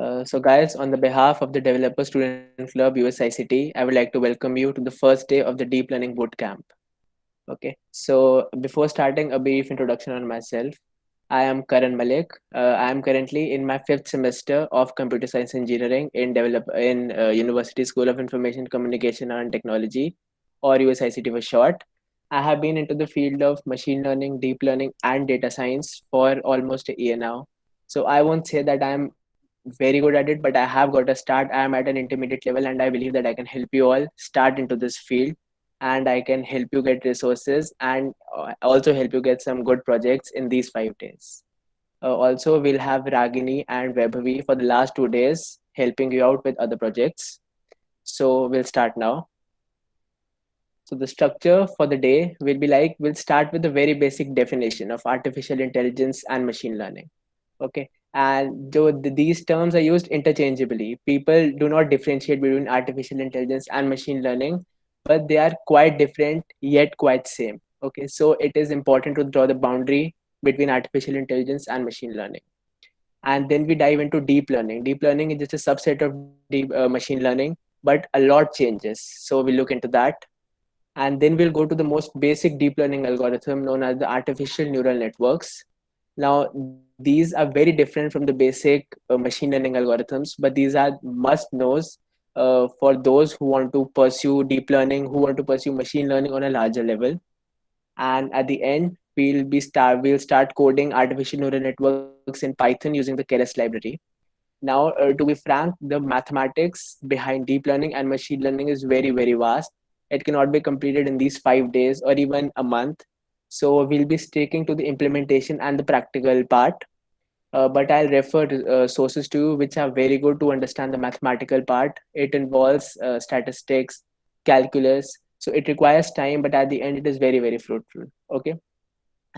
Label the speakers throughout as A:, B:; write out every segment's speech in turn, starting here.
A: So, guys, on the behalf of the Developer Student Club USICT, I would like to welcome you to the first day of the Deep Learning Bootcamp. Okay, so before starting, a brief introduction on myself. I am Karan Malik. I am currently in my fifth semester of Computer Science Engineering in University School of Information Communication and Technology, or USICT for short. I have been into the field of machine learning, deep learning, and data science for almost a year now. So I won't say that I am very good at it, but I have got a start. I am at an intermediate level, and I believe that I can help you all start into this field, and I can help you get resources and also help you get some good projects in these 5 days. Also, we'll have Ragini and Webhavi for the last 2 days helping you out with other projects. So we'll start now. So the structure for the day will be like we'll start with the very basic definition of artificial intelligence and machine learning. Okay, and though these terms are used interchangeably, people do not differentiate between artificial intelligence and machine learning, but they are quite different yet quite same. Okay, so it is important to draw the boundary between artificial intelligence and machine learning. And then we dive into deep learning. Deep learning is just a subset of machine learning, but a lot changes, so we look into that. And then we'll go to the most basic deep learning algorithm known as the artificial neural networks. Now, these are very different from the basic machine learning algorithms, but these are must knows for those who want to pursue deep learning, who want to pursue machine learning on a larger level. And at the end, we'll start coding artificial neural networks in Python using the Keras library. Now, to be frank, the mathematics behind deep learning and machine learning is very vast. It cannot be completed in these 5 days or even a month. So we'll be sticking to the implementation and the practical part. But I'll refer to, sources to you which are very good to understand the mathematical part. It involves statistics, calculus. So it requires time, but at the end, it is very fruitful. Okay,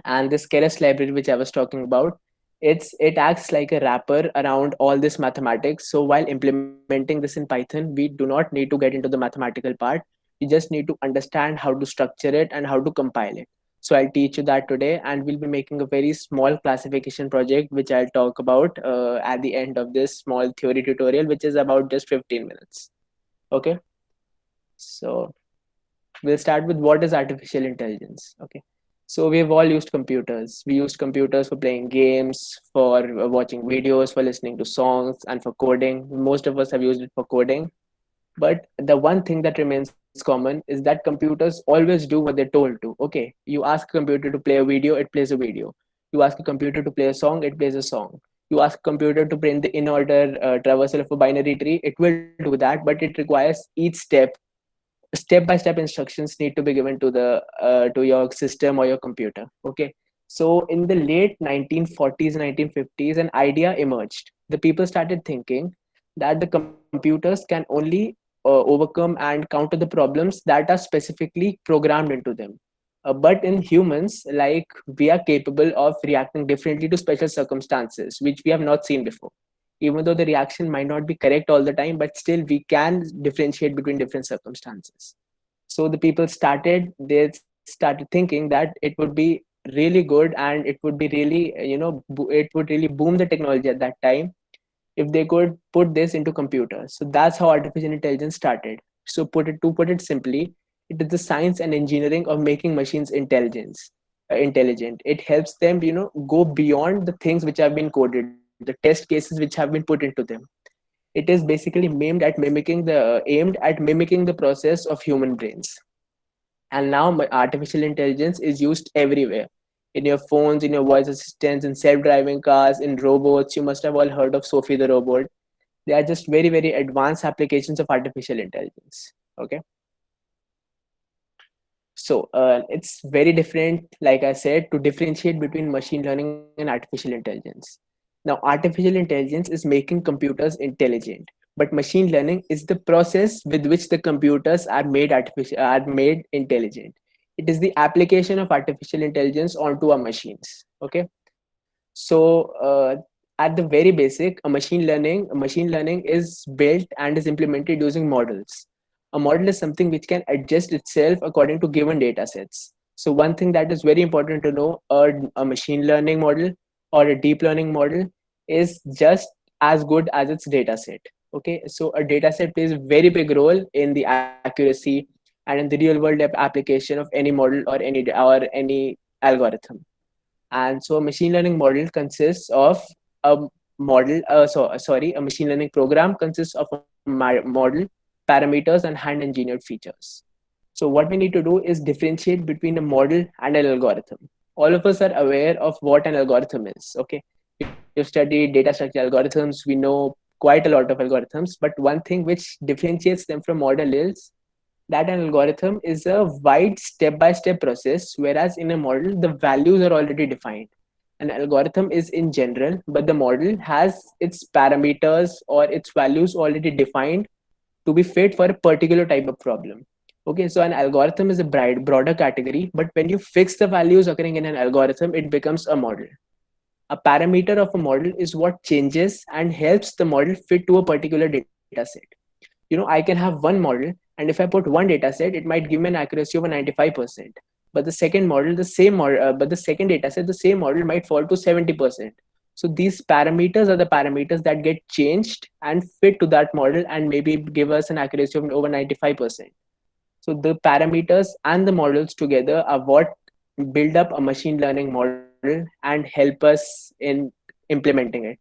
A: and this Keras library which I was talking about, it acts like a wrapper around all this mathematics. So while implementing this in Python, we do not need to get into the mathematical part. You just need to understand how to structure it and how to compile it. So I'll teach you that today, and we'll be making a very small classification project which I'll talk about at the end of this small theory tutorial, which is about just 15 minutes. Okay, so we'll start with what is artificial intelligence. Okay, so we've all used computers. We used computers for playing games, for watching videos, for listening to songs, and for coding. Most of us have used it for coding. But the one thing that remains common is that computers always do what they're told to. Okay, you ask a computer to play a video, it plays a video. You ask a computer to play a song, it plays a song. You ask a computer to print the in order traversal of a binary tree, it will do that, but it requires each step by step instructions need to be given to your system or your computer. Okay, so in the late 1940s 1950s, an idea emerged. The people started thinking that the computers can only overcome and counter the problems that are specifically programmed into them. But in humans, like, we are capable of reacting differently to special circumstances which we have not seen before. Even though the reaction might not be correct all the time, but still we can differentiate between different circumstances. So the people started thinking that it would be really good, and it would be really it would really boom the technology at that time if they could put this into computers. So that's how artificial intelligence started. So put it simply, it is the science and engineering of making machines intelligent. It helps them, go beyond the things which have been coded, the test cases which have been put into them. It is basically aimed at mimicking the process of human brains. And now artificial intelligence is used everywhere, in your phones, in your voice assistants, in self-driving cars, in robots. You must have all heard of Sophie the robot. They are just very advanced applications of artificial intelligence. Okay, so it's very different, like I said, to differentiate between machine learning and artificial intelligence. Now, artificial intelligence is making computers intelligent, but machine learning is the process with which the computers are made intelligent. It is the application of artificial intelligence onto our machines. Okay, so at the very basic, a machine learning is built and is implemented using models. A model is something which can adjust itself according to given data sets. So one thing that is very important to know, a machine learning model or a deep learning model is just as good as its data set. Okay, so a data set plays a very big role in the accuracy and in the real world application of any model or any algorithm. And so a machine learning model consists of a a machine learning program consists of a model, parameters, and hand engineered features. So what we need to do is differentiate between a model and an algorithm. All of us are aware of what an algorithm is. Okay, we've studied data structure algorithms. We know quite a lot of algorithms, but one thing which differentiates them from model is that an algorithm is a wide step-by-step process, whereas in a model, the values are already defined. An algorithm is in general, but the model has its parameters or its values already defined to be fit for a particular type of problem. Okay, so an algorithm is a broader category, but when you fix the values occurring in an algorithm, it becomes a model. A parameter of a model is what changes and helps the model fit to a particular data set. I can have one model, and if I put one data set, it might give me an accuracy of a 95%. But the second model, the same model, but the second data set, the same model might fall to 70%. So these parameters are the parameters that get changed and fit to that model and maybe give us an accuracy of over 95%. So the parameters and the models together are what build up a machine learning model and help us in implementing it.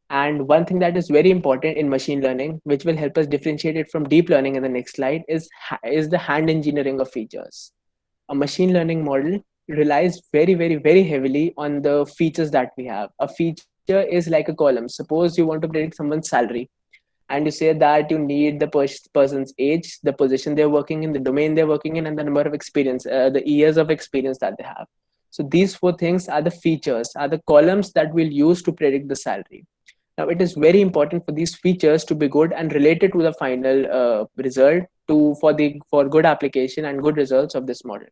A: And one thing that is very important in machine learning, which will help us differentiate it from deep learning in the next slide, is the hand engineering of features. A machine learning model relies very, very, very heavily on the features that we have. A feature is like a column. Suppose you want to predict someone's salary, and you say that you need the person's age, the position they're working in, the domain they're working in, and the number of experience, the years of experience that they have. So these four things are the features, are the columns that we'll use to predict the salary. Now, it is very important for these features to be good and related to the final result for good application and good results of this model.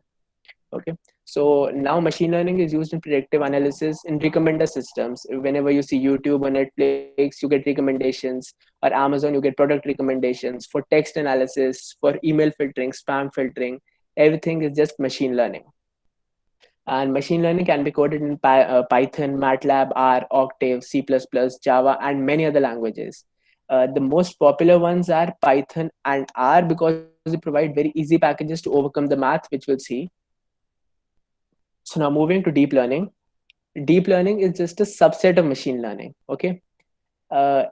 A: Okay, so now machine learning is used in predictive analysis in recommender systems. Whenever you see YouTube or Netflix, you get recommendations, or Amazon, you get product recommendations. For text analysis, for email filtering, spam filtering, everything is just machine learning. And machine learning can be coded in Python, MATLAB, R, Octave, C++, Java, and many other languages. The most popular ones are Python and R because they provide very easy packages to overcome the math, which we'll see. So now moving to deep learning. Deep learning is just a subset of machine learning. Okay.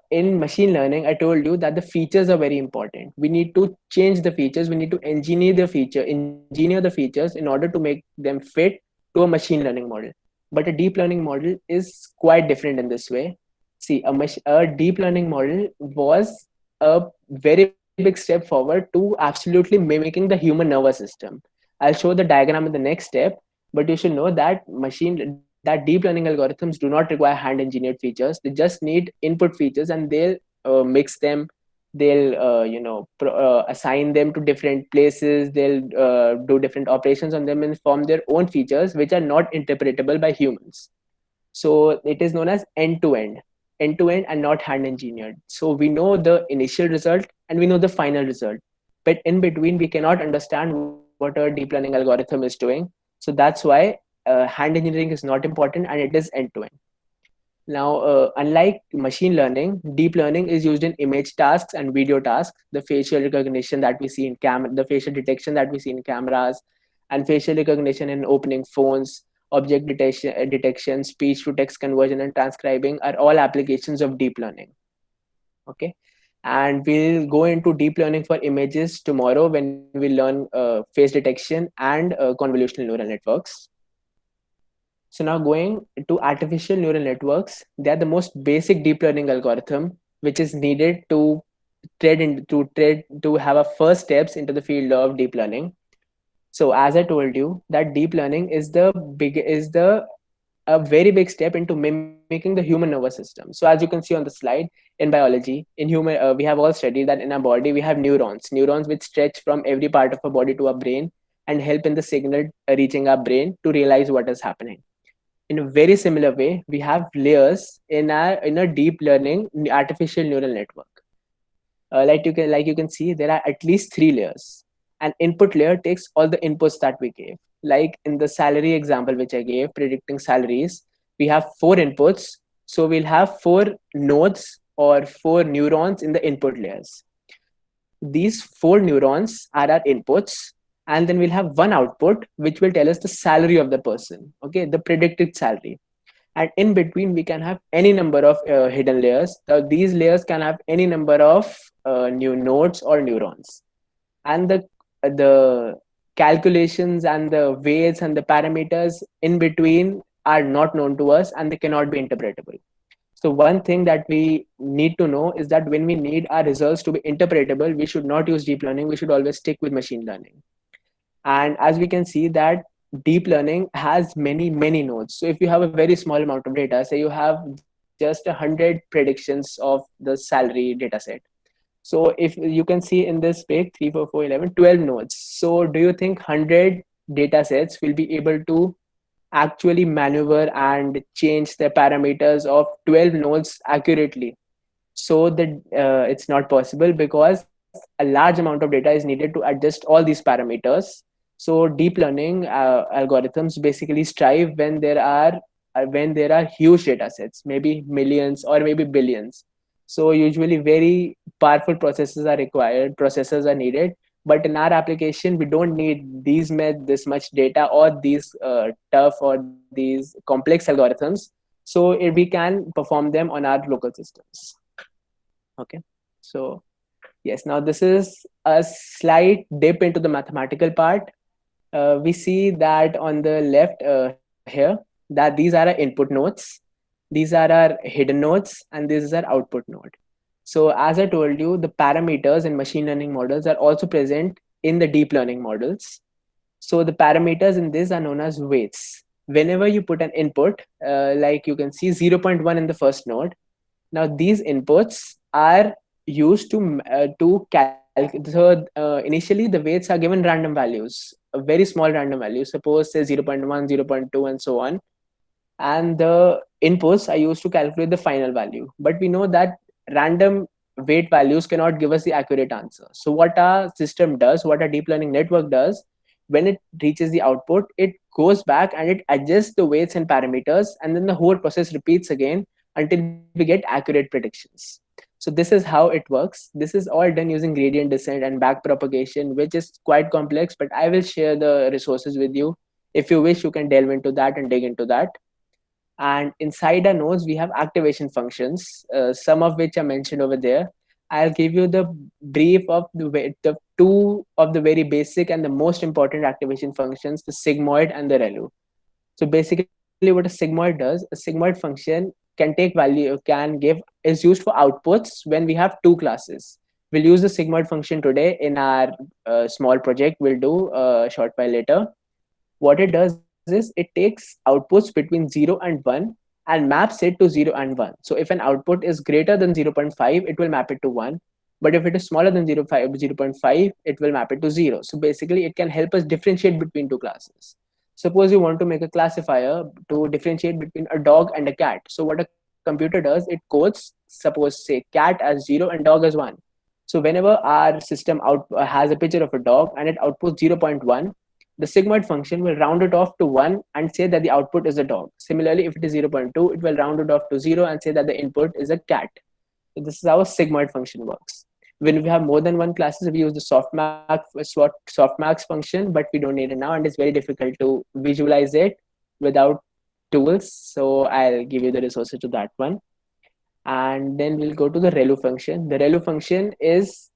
A: In machine learning, I told you that the features are very important. We need to change the features. We need to engineer the features in order to make them fit to a machine learning model. But a deep learning model is quite different in this way. See, a deep learning model was a very big step forward to absolutely mimicking the human nervous system. I'll show the diagram in the next step, but you should know that deep learning algorithms do not require hand engineered features. They just need input features, and they'll mix them. They'll assign them to different places. They'll do different operations on them and form their own features which are not interpretable by humans. So it is known as end to end and not hand engineered. So we know the initial result and we know the final result, but in between we cannot understand what a deep learning algorithm is doing. So that's why hand engineering is not important, and it is end to end. Now, unlike machine learning, deep learning is used in image tasks and video tasks. The facial recognition that we see in the facial detection that we see in cameras, and facial recognition in opening phones, object detection, speech to text conversion, and transcribing are all applications of deep learning. Okay, and we'll go into deep learning for images tomorrow when we learn face detection and convolutional neural networks. So now going to artificial neural networks, they are the most basic deep learning algorithm which is needed to have a first steps into the field of deep learning. So as I told you, that deep learning is the a very big step into mimicking the human nervous system. So as you can see on the slide, in biology, in human, we have all studied that in our body we have neurons which stretch from every part of our body to our brain and help in the signal reaching our brain to realize what is happening. In a very similar way, we have layers in a deep learning artificial neural network. Like you can see, there are at least three layers. An input layer takes all the inputs that we gave. Like in the salary example which I gave, predicting salaries, we have four inputs. So we'll have four nodes or four neurons in the input layers. These four neurons are our inputs, and then we'll have one output which will tell us the salary of the person, okay, the predicted salary. And in between we can have any number of hidden layers. These layers can have any number of new nodes or neurons, and the calculations and the weights and the parameters in between are not known to us, and they cannot be interpretable. So one thing that we need to know is that when we need our results to be interpretable, we should not use deep learning. We should always stick with machine learning. And as we can see that deep learning has many nodes. So if you have a very small amount of data, say you have just 100 predictions of the salary data set. So if you can see in this page 3, 4, 4, 11, 12 nodes. So do you think 100 data sets will be able to actually maneuver and change the parameters of 12 nodes accurately? So that it's not possible, because a large amount of data is needed to adjust all these parameters. So deep learning algorithms basically strive when there are huge data sets, maybe millions or maybe billions. So usually very powerful processors are needed. But in our application we don't need this much data or these tough or these complex algorithms. So we can perform them on our local systems. Okay. So yes, now this is a slight dip into the mathematical part. We see that on the left here, that these are our input nodes, these are our hidden nodes, and this is our output node. So as I told you, the parameters in machine learning models are also present in the deep learning models. So the parameters in this are known as weights. Whenever you put an input, like you can see 0 0.1 in the first node, now these inputs are used initially the weights are given random values, a very small random value. Suppose say 0 0.1, 0 0.2, and so on. And the inputs are used to calculate the final value. But we know that random weight values cannot give us the accurate answer. So what our system does, what our deep learning network does, when it reaches the output, it goes back and it adjusts the weights and parameters, and then the whole process repeats again until we get accurate predictions. So this is how it works. This is all done using gradient descent and back propagation, which is quite complex, but I will share the resources with you. If you wish, you can delve into that and dig into that. And inside our nodes we have activation functions, some of which are mentioned over there. I'll give you the brief of the two of the very basic and the most important activation functions, the sigmoid and the relu. So basically what a sigmoid does, a sigmoid function can take value, can give, is used for outputs when we have two classes. We'll use the sigmoid function today in our small project we'll do a short while later. What it does is it takes outputs between 0 and 1 and maps it to 0 and 1. So if an output is greater than 0.5, it will map it to 1. But if it is smaller than 0.5, it will map it to 0. So basically, it can help us differentiate between two classes. Suppose you want to make a classifier to differentiate between a dog and a cat. So what a computer does, it codes, suppose say cat as 0 and dog as 1. So whenever our system has a picture of a dog and it outputs 0.1, the sigmoid function will round it off to 1 and say that the output is a dog. Similarly, if it is 0.2, it will round it off to 0 and say that the input is a cat. So this is how a sigmoid function works. When we have more than one classes, we use the softmax function, but we don't need it now, and it's very difficult to visualize it without tools. So I'll give you the resources to that one. And then we'll go to the relu function. The relu function is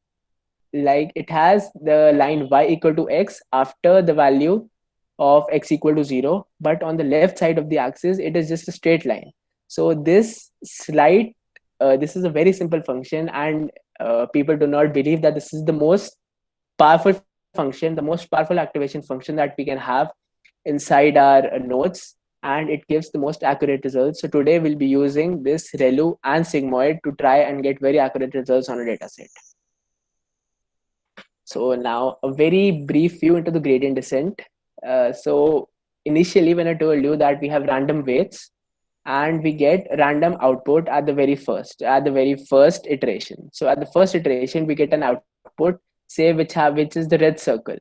A: like it has the line y equal to x after the value of x equal to 0, but on the left side of the axis it is just a straight line. So this is a very simple function, and people do not believe that this is the most powerful function, the most powerful activation function that we can have inside our nodes, and it gives the most accurate results. So today we'll be using this relu and sigmoid to try and get very accurate results on a data set. So now a very brief view into the gradient descent. So initially when I told you that we have random weights and we get random output at the very first iteration. So at the first iteration we get an output, say which is the red circle.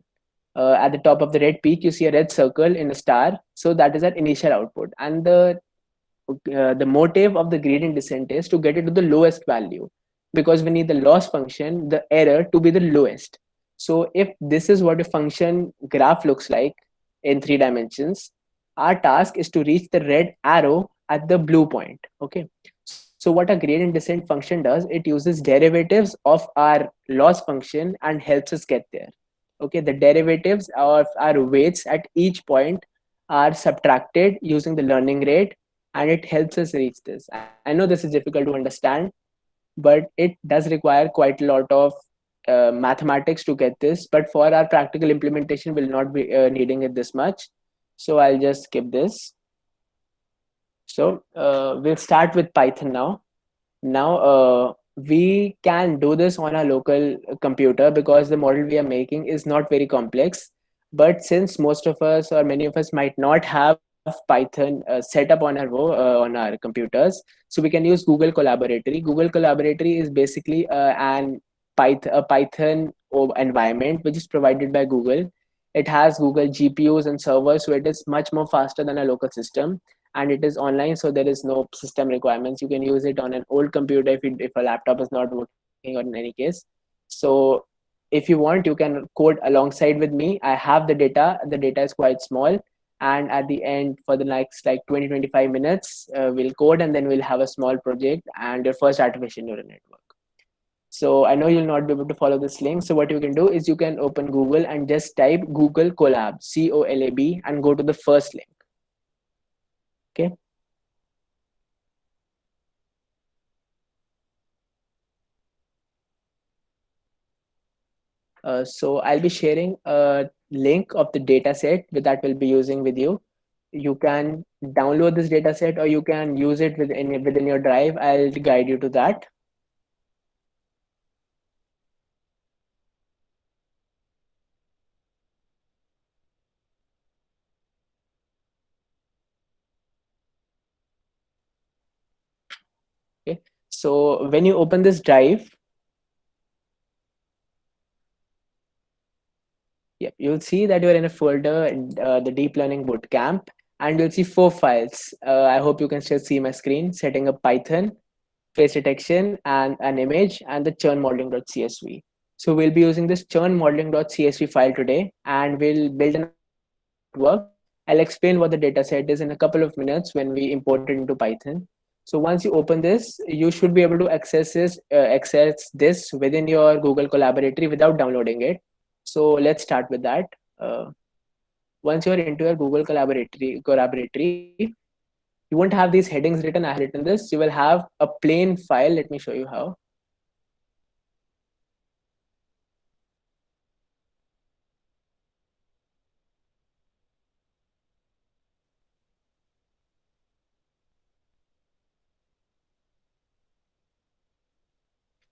A: At the top of the red peak you see a red circle in a star. So that is our initial output, and the the motive of the gradient descent is to get it to the lowest value, because we need the loss function, the error, to be the lowest. So if this is what a function graph looks like in 3 dimensions, our task is to reach the red arrow at the blue point. Okay. So what a gradient descent function does, it uses derivatives of our loss function and helps us get there. Okay, the derivatives of our weights at each point are subtracted using the learning rate, and it helps us reach this. I know this is difficult to understand, but it does require quite a lot of mathematics to get this. But for our practical implementation, we'll not be needing it this much. So I'll just skip this. So we'll start with Python now. Now we can do this on a local computer because the model we are making is not very complex. But since most of us or many of us might not have Python set up on on our computers, so we can use Google Collaboratory. Google Collaboratory is basically a Python environment which is provided by Google. It has Google GPUs and servers, so it is much more faster than a local system, and it is online, so there is no system requirements. You can use it on an old computer if a laptop is not working, or in any case. So if you want, you can code alongside with me. I have the data is quite small, and at the end, for the next like 20-25 minutes, we'll code, and then we'll have a small project and your first artificial neural network. So I know you'll not be able to follow this link. So what you can do is you can open Google and just type Google Colab, COLAB, and go to the first link. Okay. So I'll be sharing a link of the data set that we'll be using with you. You can download this data set, or you can use it within your drive. I'll guide you to that. Okay. So when you open this drive, yeah, you'll see that you're in a folder, the Deep Learning Bootcamp, and you'll see 4 files. I hope you can still see my screen. Setting up Python, face detection, and an image, and the churn modeling.csv. So we'll be using this churn modeling.csv file today, and we'll build an artificial neural network. I'll explain what the data set is in a couple of minutes when we import it into Python. So once you open this, you should be able to access this within your Google Collaboratory without downloading it. So let's start with that. Uh, Once you're into your Google Collaboratory, you won't have these headings written. I have written this. You will have a plain file. Let me show you how.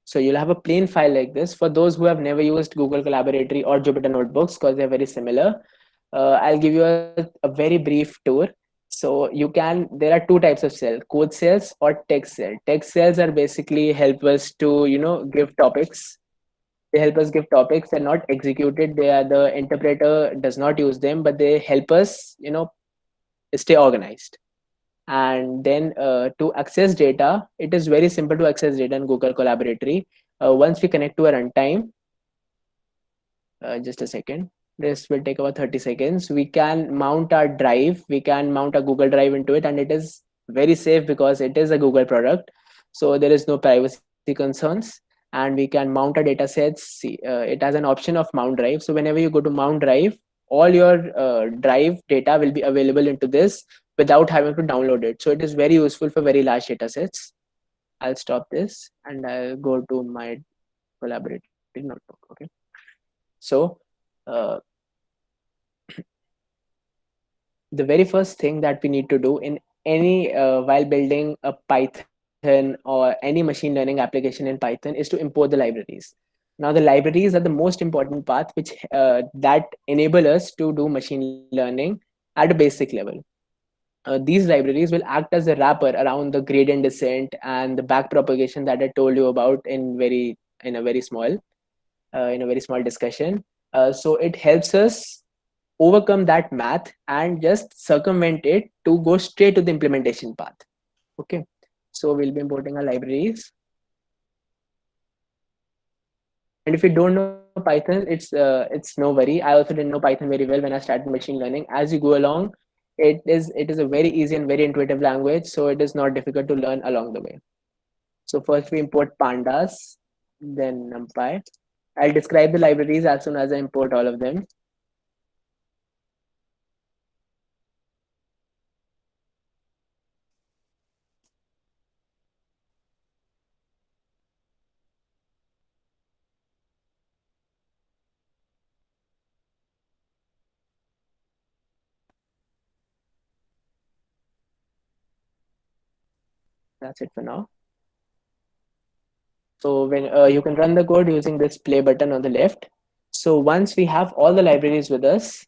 A: So you'll have a plain file like this. For those who have never used Google Collaboratory or Jupyter Notebooks, because they're very similar, I'll give you a very brief tour. So you can, there are two types of cell: code cells or text cell. Text cells are basically help us to, give topics. They help us give topics. They're not executed. They are, the interpreter does not use them, but they help us, stay organized. And then to access data, it is very simple to access data in Google Collaboratory. Once we connect to a runtime, just a second, this will take about 30 seconds. We can mount our drive, we can mount a Google Drive into it, and it is very safe because it is a Google product. So there is no privacy concerns. And we can mount our data sets. See, it has an option of mount drive. So whenever you go to mount drive, all your drive data will be available into this without having to download it. So it is very useful for very large data sets. I'll stop this and I'll go to my collaborative notebook. Okay. So uh, the very first thing that we need to do in any while building a Python or any machine learning application in Python is to import the libraries. Now the libraries are the most important part, which that enable us to do machine learning at a basic level. These libraries will act as a wrapper around the gradient descent and the back propagation that I told you about in a very small discussion. So it helps us overcome that math and just circumvent it to go straight to the implementation path. Okay, so we'll be importing our libraries. And if you don't know Python, it's no worry. I also didn't know Python very well when I started machine learning. As you go along, it is a very easy and very intuitive language, so it is not difficult to learn along the way. So first we import pandas, then NumPy. I'll describe the libraries as soon as I import all of them. That's it for now. So when you can run the code using this play button on the left. So once we have all the libraries with us,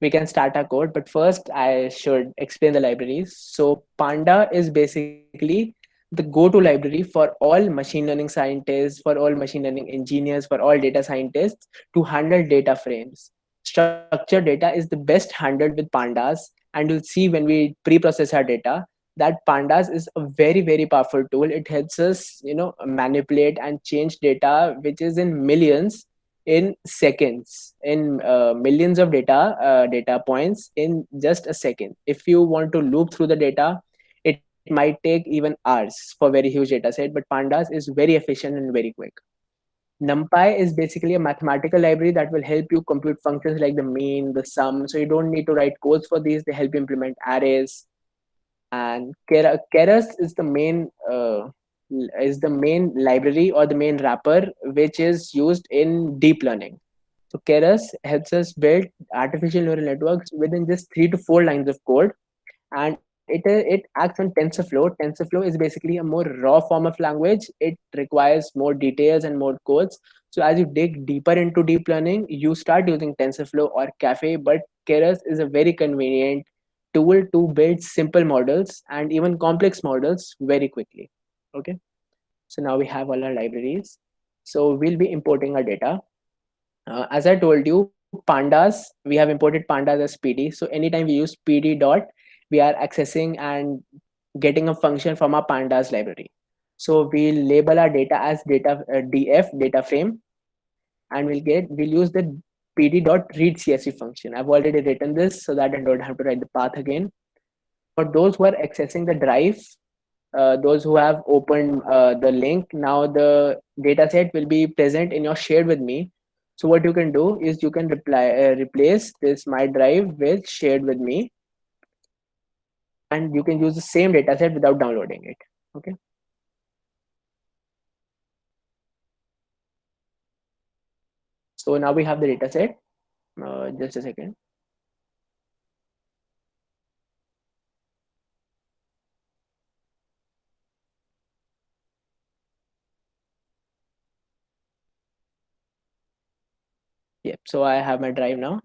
A: we can start our code. But first, I should explain the libraries. So Panda is basically the go-to library for all machine learning scientists, for all machine learning engineers, for all data scientists to handle data frames. Structured data is the best handled with pandas, and you'll see when we pre-process our data that pandas is a very very powerful tool. It helps us, manipulate and change data which is in millions in seconds, in millions of data points in just a second. If you want to loop through the data, it might take even hours for very huge data set, but pandas is very efficient and very quick. NumPy is basically a mathematical library that will help you compute functions like the mean, the sum, so you don't need to write codes for these. They help you implement arrays. And Keras is the main library or the main wrapper which is used in deep learning. So Keras helps us build artificial neural networks within just 3 to 4 lines of code, and it acts on TensorFlow. TensorFlow is basically a more raw form of language. It requires more details and more codes. So as you dig deeper into deep learning, you start using TensorFlow or Caffe, but Keras is a very convenient tool to build simple models and even complex models very quickly. Okay, so now we have all our libraries. So we'll be importing our data. As I told you, pandas, we have imported pandas as PD. So anytime we use PD dot, we are accessing and getting a function from our pandas library. So we'll label our data as df data frame, and we'll use the PD dot read CSV function. I've already written this so that I don't have to write the path again. For those who are accessing the drive, those who have opened the link, now the dataset will be present in your shared with me. So what you can do is you can replace this my drive with shared with me, and you can use the same dataset without downloading it. Okay. So now we have the dataset. Just a second. Yep. So I have my drive now.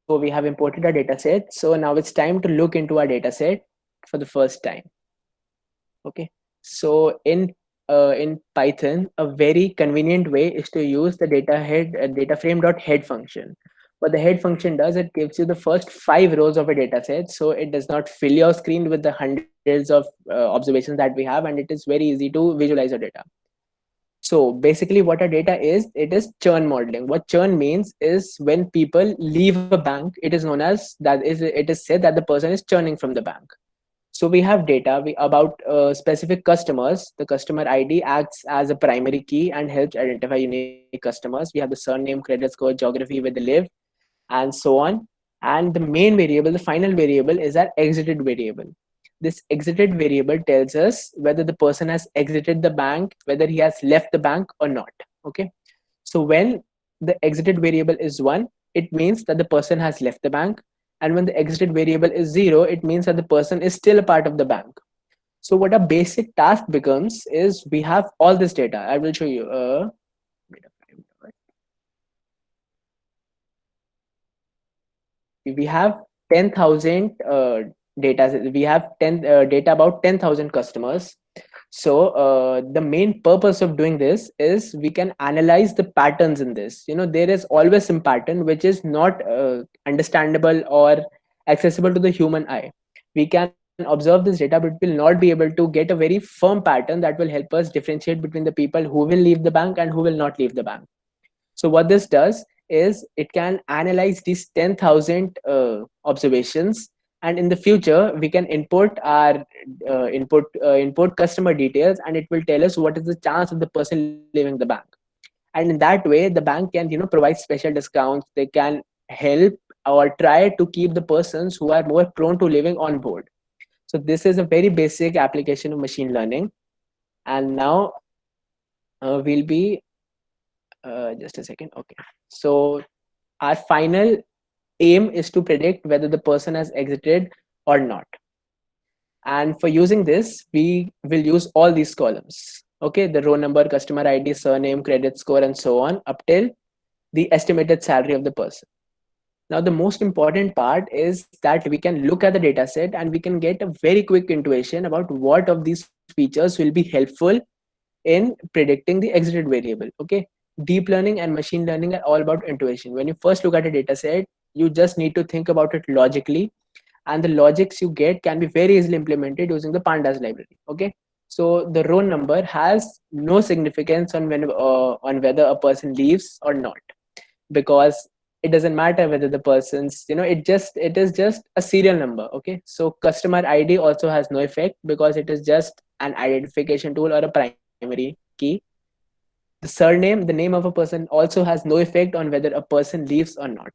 A: So we have imported our dataset. So now it's time to look into our dataset for the first time. Okay. So in Python, a very convenient way is to use the data frame dot head function. What the head function does, it gives you the first 5 rows of a data set, so it does not fill your screen with the hundreds of observations that we have, and it is very easy to visualize your data. So basically, what our data is, it is churn modeling. What churn means is when people leave a bank, it is known as that is it is said that the person is churning from the bank. So we have data about specific customers. The customer ID acts as a primary key and helps identify unique customers. We have the surname, credit score, geography, where they live, and so on. And the main variable, the final variable, is our exited variable. This exited variable tells us whether the person has exited the bank, whether he has left the bank or not. Okay. So when the exited variable is 1, it means that the person has left the bank. And when the exited variable is 0, it means that the person is still a part of the bank. So what a basic task becomes is we have all this data. I will show you. We have 10,000 data. We have 10 data about 10,000 customers. So the main purpose of doing this is we can analyze the patterns in this. There is always some pattern which is not understandable or accessible to the human eye. We can observe this data, but will not be able to get a very firm pattern that will help us differentiate between the people who will leave the bank and who will not leave the bank. So what this does is it can analyze these 10,000 observations, and in the future we can input our input customer details, and it will tell us what is the chance of the person leaving the bank. And in that way, the bank can provide special discounts. They can help or try to keep the persons who are more prone to living on board. So this is a very basic application of machine learning. And now we'll be just a second. Okay. So our final aim is to predict whether the person has exited or not. And for using this, we will use all these columns. Okay, the row number, customer ID, surname, credit score, and so on, up till the estimated salary of the person. Now, the most important part is that we can look at the data set and we can get a very quick intuition about what of these features will be helpful in predicting the exited variable. Okay, deep learning and machine learning are all about intuition. When you first look at a data set, you just need to think about it logically, and the logics you get can be very easily implemented using the pandas library. Okay, so the row number has no significance on whether a person leaves or not, because it doesn't matter whether the person's it is just a serial number. Okay, so customer ID also has no effect because it is just an identification tool or a primary key. The surname, the name of a person, also has no effect on whether a person leaves or not.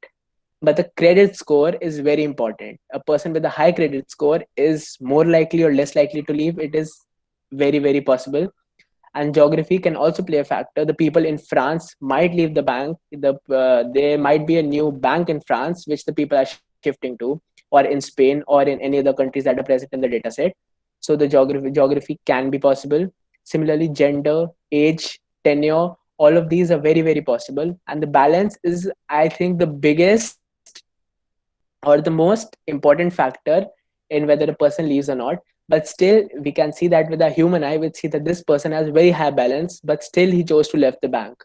A: But the credit score is very important. A person with a high credit score is more likely or less likely to leave. It is very, very possible. And geography can also play a factor. The people in France might leave the bank. There might be a new bank in France which the people are shifting to, or in Spain, or in any other countries that are present in the data set. So the geography can be possible. Similarly, gender, age, tenure, all of these are very, very possible. And the balance is, I think, the biggest or the most important factor in whether a person leaves or not. But still, we can see that with a human eye, we see that this person has very high balance, but still he chose to left the bank.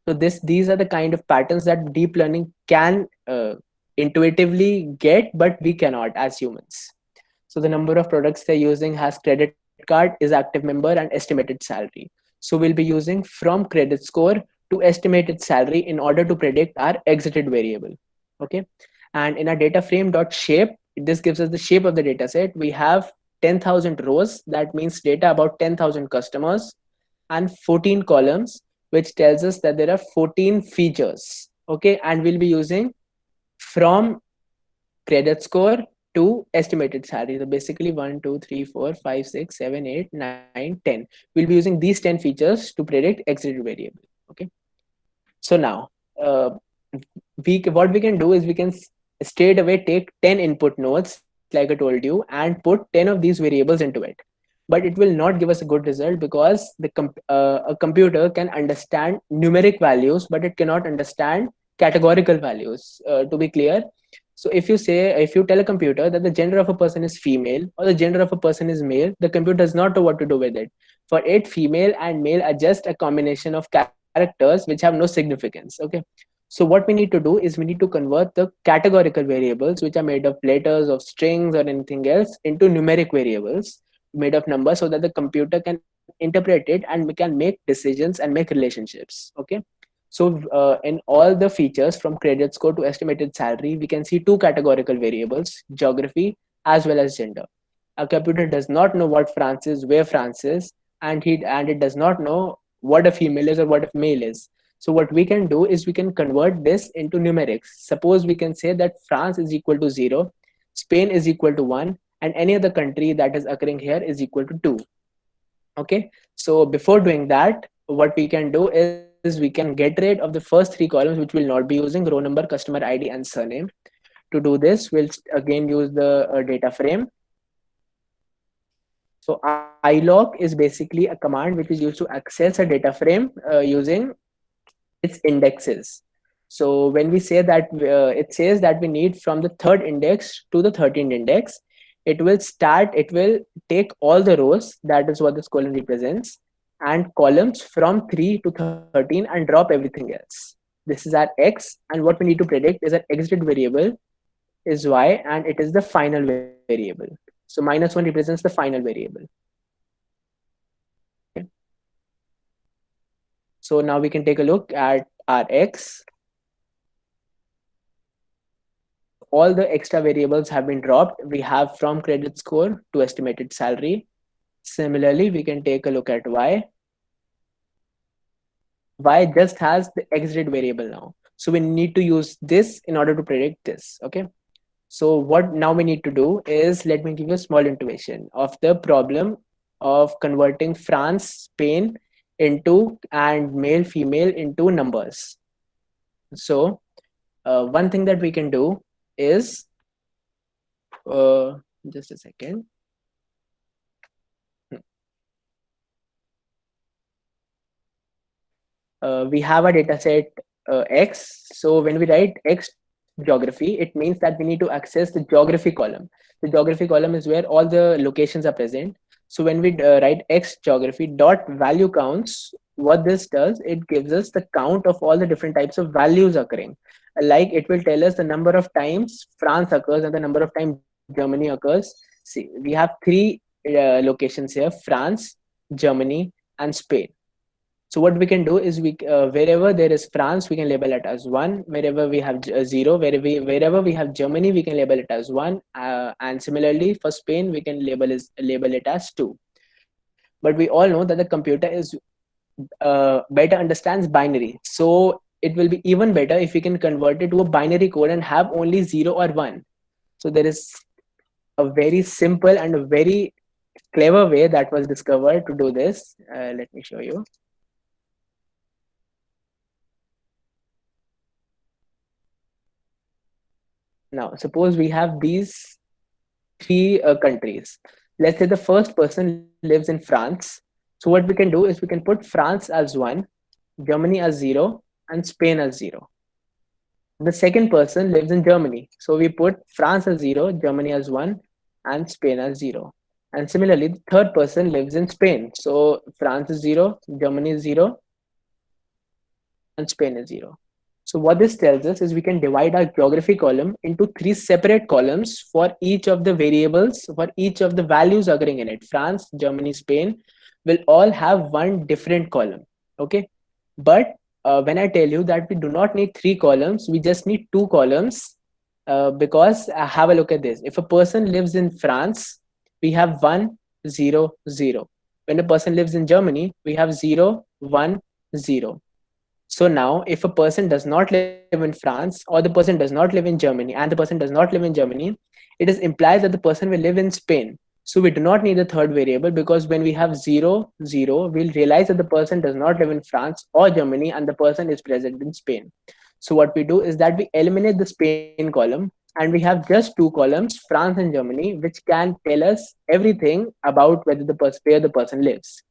A: So these are the kind of patterns that deep learning can intuitively get, but we cannot as humans. So the number of products they're using has credit card, is active member, and estimated salary. So we'll be using from credit score to estimated salary in order to predict our exited variable. Okay, and in our data frame dot shape, this gives us the shape of the data set. We have 10,000 rows, that means data about 10,000 customers, and 14 columns, which tells us that there are 14 features. Okay, and we'll be using from credit score to estimated salary. So basically 1, 2, 3, 4, 5, 6, 7, 8, 9, 10. We'll be using these 10 features to predict exited variable. Okay. So now uh, what we can do is we can straight away take 10 input nodes, like I told you, and put 10 of these variables into it. But it will not give us a good result because a computer can understand numeric values, but it cannot understand categorical values. To be clear, so if you tell a computer that the gender of a person is female or the gender of a person is male, the computer does not know what to do with it. For it, female and male are just a combination of characters which have no significance. Okay, so what we need to do is we need to convert the categorical variables, which are made of letters, of strings, or anything else, into numeric variables made of numbers, so that the computer can interpret it and we can make decisions and make relationships. Okay, so in all the features from credit score to estimated salary, we can see two categorical variables: geography as well as gender. A computer does not know what France is, where France is, and it does not know what a female is or what a male is. So what we can do is we can convert this into numerics. Suppose we can say that France is equal to 0, Spain is equal to 1, and any other country that is occurring here is equal to 2. Okay, so before doing that, what we can do is we can get rid of the first three columns, which we'll not be using: row number, customer ID, and surname. To do this, we'll again use the data frame. So ilog is basically a command which is used to access a data frame using its indexes. So when we say that it says that we need from the third index to the 13th index, it will take all the rows, that is what this column represents, and columns from 3 to 13 and drop everything else. This is our x, and what we need to predict is an exited variable is y, and it is the final variable. So -1 represents the final variable. Okay. So now we can take a look at our x. All the extra variables have been dropped. We have from credit score to estimated salary. Similarly, we can take a look at y. Y just has the exit variable now. So we need to use this in order to predict this. Okay. So what now we need to do is, let me give you a small intuition of the problem of converting France, Spain into and male, female into numbers. So one thing that we can do is, just a second. We have a data set X. So when we write X geography, it means that we need to access the geography column. The geography column is where all the locations are present. So when we write X geography dot value counts, what this does, it gives us the count of all the different types of values occurring. Like it will tell us the number of times France occurs and the number of times Germany occurs. See, we have three locations here: France, Germany, and Spain. So what we can do is, wherever there is France, we can label it as 1. Wherever we have 0, wherever we have Germany, we can label it as 1. And similarly for Spain, we can label it as 2. But we all know that the computer is better understands binary. So it will be even better if we can convert it to a binary code and have only 0 or 1. So there is a very simple and a very clever way that was discovered to do this. Let me show you. Now, suppose we have these three countries. Let's say the first person lives in France. So what we can do is we can put France as 1, Germany as 0, and Spain as 0. The second person lives in Germany. So we put France as 0, Germany as 1, and Spain as 0. And similarly, the third person lives in Spain. So France is 0, Germany is 0, and Spain is 0. So what this tells us is we can divide our geography column into three separate columns for each of the variables, for each of the values occurring in it. France, Germany, Spain will all have one different column. Okay. But when I tell you that we do not need three columns, we just need two columns, because have a look at this. If a person lives in France, we have 1, 0, 0. When a person lives in Germany, we have 0, 1, 0. So now, if a person does not live in France, or the person does not live in Germany, and the person does not live in Germany, it is implies that the person will live in Spain. So we do not need the third variable, because when we have 0, 0, we'll realize that the person does not live in France or Germany and the person is present in Spain. So what we do is that we eliminate the Spain column and we have just two columns, France and Germany, which can tell us everything about whether where the person lives.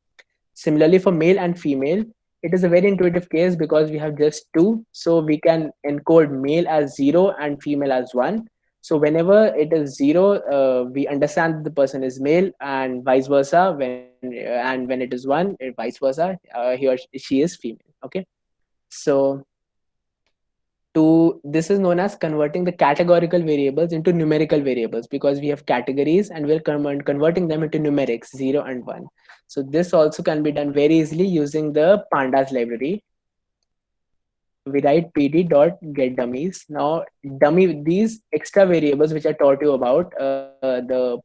A: Similarly, for male and female, it is a very intuitive case because we have just two. So we can encode male as 0 and female as 1. So whenever it is 0, we understand that the person is male, and vice versa. And when it is 1, vice versa, he or she is female. Okay. So this is known as converting the categorical variables into numerical variables, because we have categories and we're converting them into numerics 0 and 1. So this also can be done very easily using the pandas library. We write pd.getDummies. Now these extra variables which I taught you about, the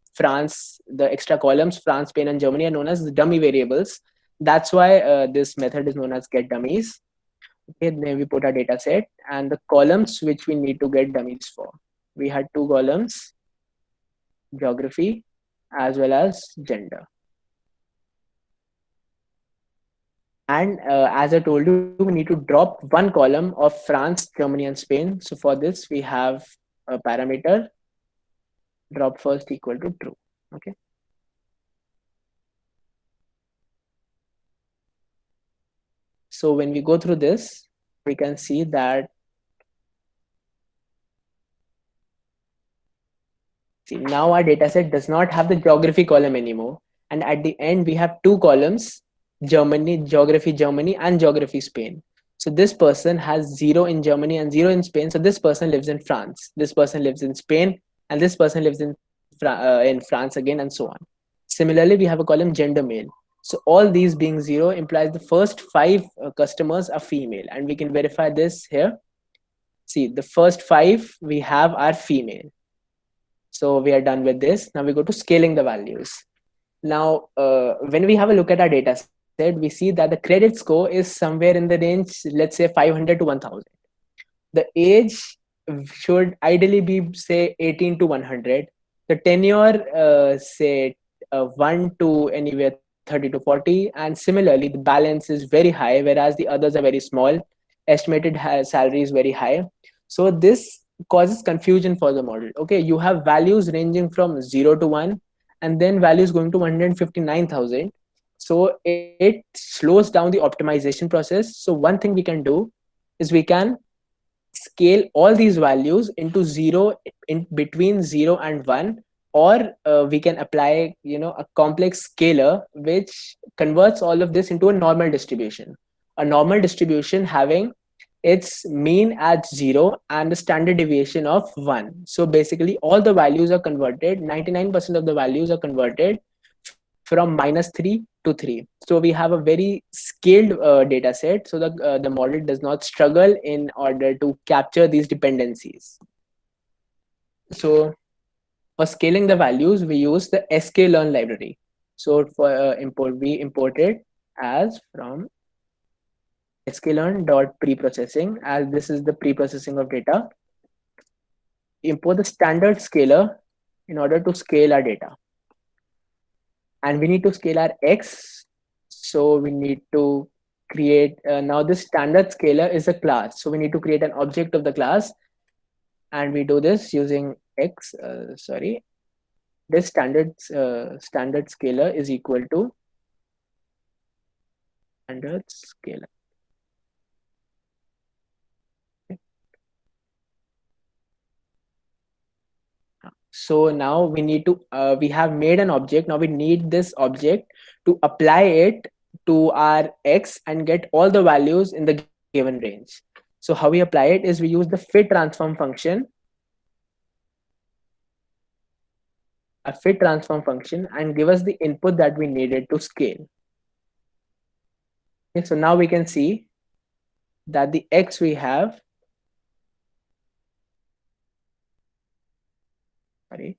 A: extra columns France, Spain, and Germany, are known as dummy variables. That's why this method is known as getDummies. Okay, then we put our data set and the columns which we need to get dummies for. We had two columns, geography as well as gender. And as I told you, we need to drop one column of France, Germany, and Spain. So for this, we have a parameter drop first equal to true. Okay. So when we go through this, we can see that now our dataset does not have the geography column anymore. And at the end, we have two columns, Germany, geography Germany, and geography Spain. So this person has 0 in Germany and 0 in Spain. So this person lives in France. This person lives in Spain, and this person lives in France. in France again, and so on. Similarly, we have a column gender male. So all these being zero implies the first five customers are female, and we can verify this here. See, the first five we have are female. So we are done with this. Now we go to scaling the values. Now, when we have a look at our data set, we see that the credit score is somewhere in the range, let's say 500 to 1000. The age should ideally be, say, 18 to 100. The tenure, say, 1 to anywhere 30 to 40. And similarly, the balance is very high, whereas the others are very small. Estimated salary is very high. So this causes confusion for the model. Okay, you have values ranging from 0 to 1, and then values going to 159,000. So it slows down the optimization process. So one thing we can do is we can scale all these values into zero, in between 0 and 1, or we can apply, a complex scalar which converts all of this into a normal distribution. A normal distribution having its mean at 0 and the standard deviation of 1. So basically all the values are converted, 99% of the values are converted from -3 to 3. So we have a very scaled data set, so the model does not struggle in order to capture these dependencies. So for scaling the values, we use the sklearn library. So for we import it as from sklearn.preprocessing, as this is the pre-processing of data. Import the standard scaler in order to scale our data, and we need to scale our x. So we need to create, now this standard scaler is a class, so we need to create an object of the class, and we do this using x, sorry, this standard scaler is equal to standard scaler. So now we need to, we have made an object. Now we need this object to apply it to our x and get all the values in the given range. So how we apply it is we use the fit transform function, a fit transform function, and give us the input that we needed to scale. Okay, so now we can see that the x we have, sorry,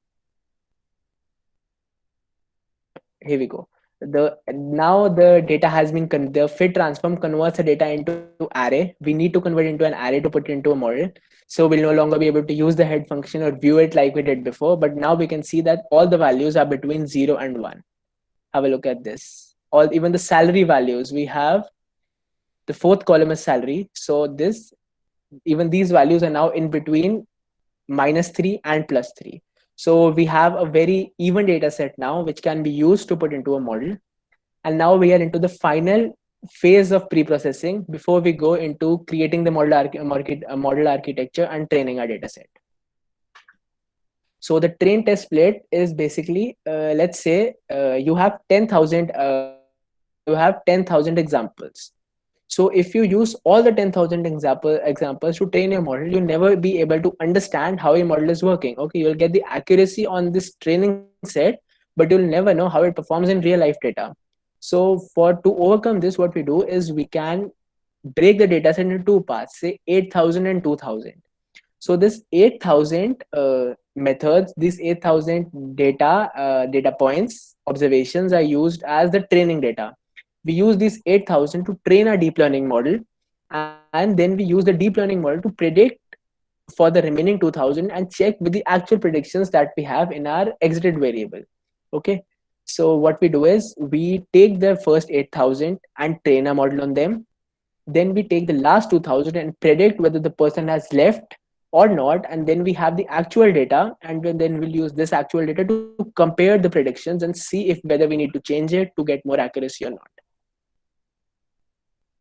A: here we go. The now the data has been the fit transform converts the data into array. We need to convert into an array to put it into a model. So we'll no longer be able to use the head function or view it like we did before, but now we can see that all the values are between 0 and 1. Have a look at this. All, even the salary values, we have the fourth column is salary. So this, even these values are now in between -3 and +3. So we have a very even data set now, which can be used to put into a model. And now we are into the final phase of pre-processing before we go into creating the model architecture and training our data set. So the train test plate is basically, let's say you have 10,000 examples. So if you use all the 10,000 examples to train your model, you'll never be able to understand how your model is working. Okay, you'll get the accuracy on this training set, but you'll never know how it performs in real life data. So to overcome this, what we do is we can break the data set into two parts, say 8,000 and 2,000. So this 8,000 methods, these 8,000 data points, observations are used as the training data. We use these 8,000 to train our deep learning model, and then we use the deep learning model to predict for the remaining 2,000 and check with the actual predictions that we have in our exited variable. Okay, so what we do is we take the first 8,000 and train a model on them. Then we take the last 2,000 and predict whether the person has left or not, and then we have the actual data, and then we'll use this actual data to compare the predictions and see if whether we need to change it to get more accuracy or not.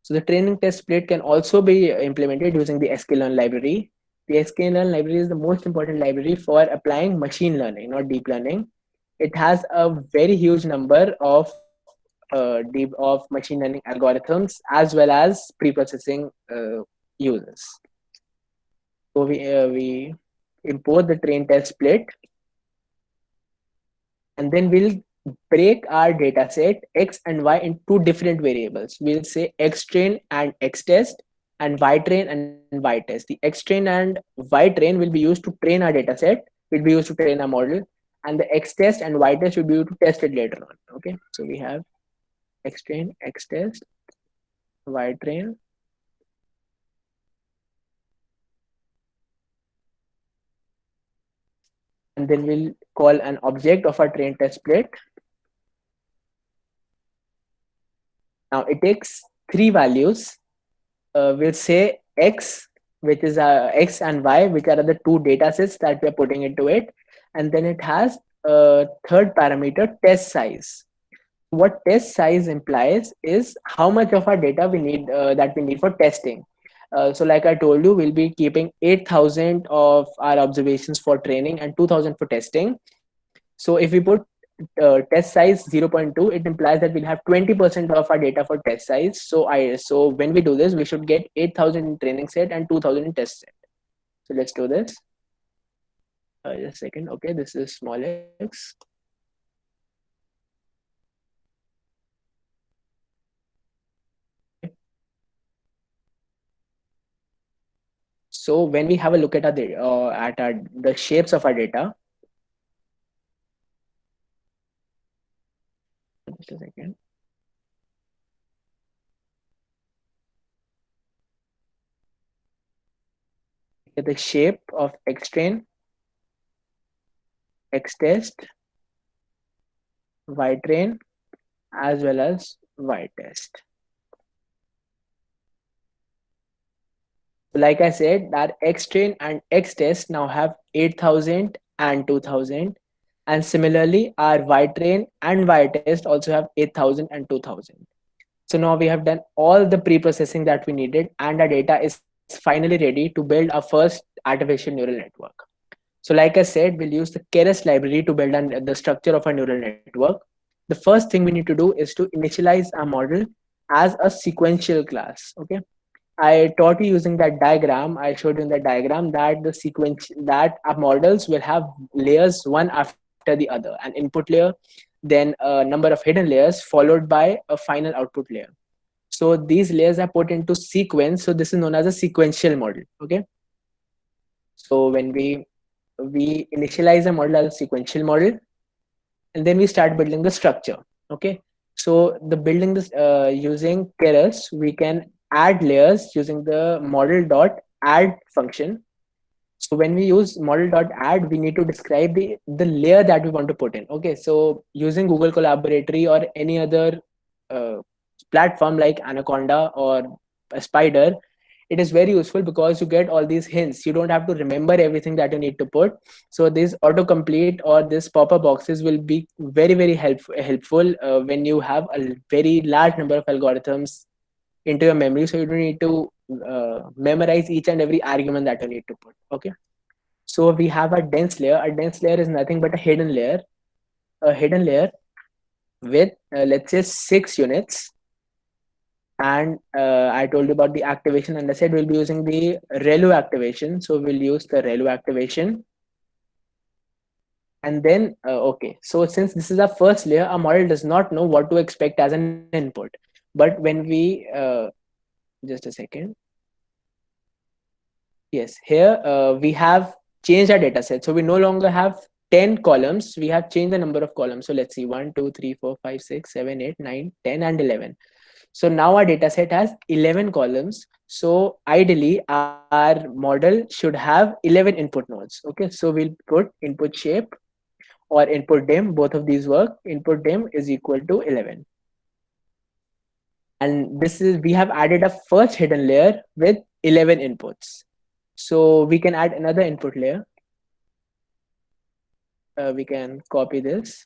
A: So the training test plate can also be implemented using the sklearn library. The sklearn library is the most important library for applying machine learning, not deep learning. It has a very huge number of machine learning algorithms as well as pre-processing uses. So we import the train test plate. and then we'll break our data set x and y in two different variables. We'll say x train and x test, and y train and y test. The x train and y train will be used to train our data set, will be used to train our model, and the x test and y test will be used to test it later on. Okay, so we have x train, x test, y train, and then we'll call an object of our train test plate. Now it takes three values. We'll say x, which is x and y, which are the two data sets that we are putting into it, and then it has a third parameter, test size. What test size implies is how much of our data we need, that we need for testing. So like I told you, we'll be keeping 8,000 of our observations for training and 2,000 for testing. So if we put test size 0.2, it implies that we'll have 20% of our data for test size. So when we do this, we should get 8,000 in training set and 2,000 in test set. So let's do this. Just a second. Okay, this is small x. Okay. So when we have a look at the shapes of our data, just a second. Get the shape of x train, x test, y train, as well as y test. Like I said, that x train and x test now have 8,000 and 2,000, and similarly our y train and y test also have 8,000 and 2,000. So now we have done all the pre-processing that we needed, and our data is finally ready to build our first artificial neural network. So like I said, we'll use the Keras library to build the structure of our neural network. The first thing we need to do is to initialize our model as a sequential class. Okay, I taught you using that diagram. I showed you in the diagram that the sequence that our models will have layers one after the other, an input layer, then a number of hidden layers, followed by a final output layer. So these layers are put into sequence. So this is known as a sequential model. Okay. So when we initialize a model as a sequential model, and then we start building the structure. Okay, so the building this using Keras, we can add layers using the model dot add function. So when we use model dot add, we need to describe the layer that we want to put in. Okay, so using Google Collaboratory or any other uh, platform like Anaconda or a Spider, it is very useful because you get all these hints. You don't have to remember everything that you need to put. So this autocomplete or this pop-up boxes will be very helpful when you have a very large number of algorithms into your memory. So you don't need to memorize each and every argument that you need to put. Okay, so we have a dense layer. A dense layer is nothing but a hidden layer with let's say 6 units. And I told you about the activation, and I said we'll be using the ReLU activation. So we'll use the ReLU activation. And then, okay, so since this is our first layer, our model does not know what to expect as an input. But when we, just a second. Yes, here we have changed our data set. So we no longer have 10 columns. We have changed the number of columns. So let's see, 1, 2, 3, 4, 5, 6, 7, 8, 9, 10, and 11. So now our data set has 11 columns. So ideally, our model should have 11 input nodes. Okay, so we'll put input shape or input dim. Both of these work. Input dim is equal to 11. And this is, we have added a first hidden layer with 11 inputs. So we can add another input layer. We can copy this.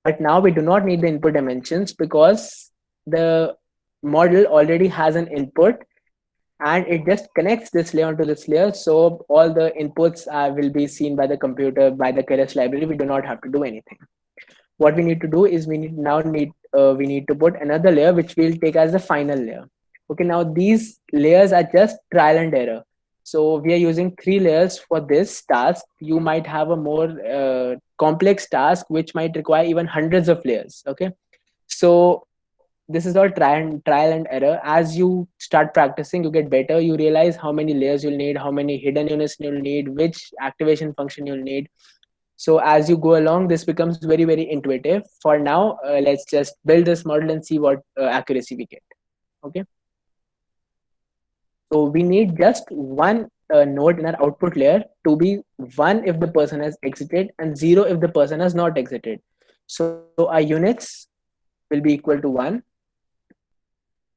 A: But now we do not need the input dimensions because the model already has an input and it just connects this layer onto this layer. So all the inputs will be seen by the computer, by the Keras library. We do not have to do anything. What we need to do is we need to put another layer which we'll take as the final layer. Okay, now these layers are just trial and error. So we are using three layers for this task. You might have a more complex task which might require even hundreds of layers. Okay, so this is all trial and error. As you start practicing, you get better. You realize how many layers you'll need, how many hidden units you'll need, which activation function you'll need. So as you go along, this becomes very intuitive. For now, let's just build this model and see what accuracy we get. Okay, so we need just one node in our output layer to be one if the person has exited and zero if the person has not exited. So our units will be equal to 1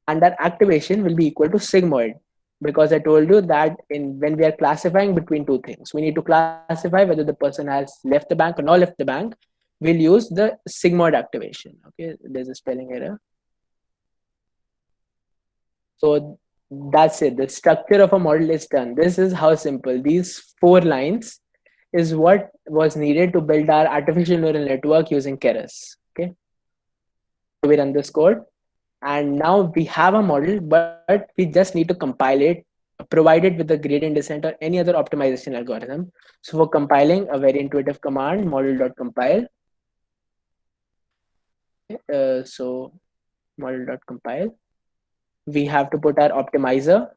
A: and our activation will be equal to sigmoid, because I told you that in when we are classifying between two things, we need to classify whether the person has left the bank or not left the bank. We'll use the sigmoid activation. Okay, there's a spelling error. So that's it. The structure of a model is done. This is how simple. These 4 lines is what was needed to build our artificial neural network using Keras. Okay, so we run this code, and now we have a model, but we just need to compile it, provide it with the gradient descent or any other optimization algorithm. So for compiling, a very intuitive command, model.compile. So model.compile. We have to put our optimizer.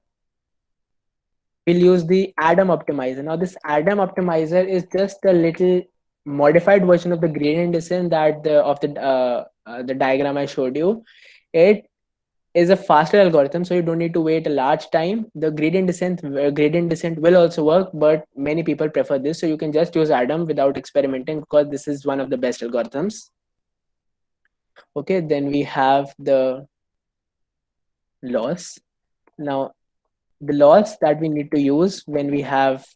A: We'll use the Adam optimizer. Now this Adam optimizer is just a little modified version of the gradient descent that the diagram I showed you. It is a faster algorithm, so you don't need to wait a large time. The gradient descent will also work, but many people prefer this, so you can just use Adam without experimenting because this is one of the best algorithms. Okay, then we have the loss. Now the loss that we need to use when we have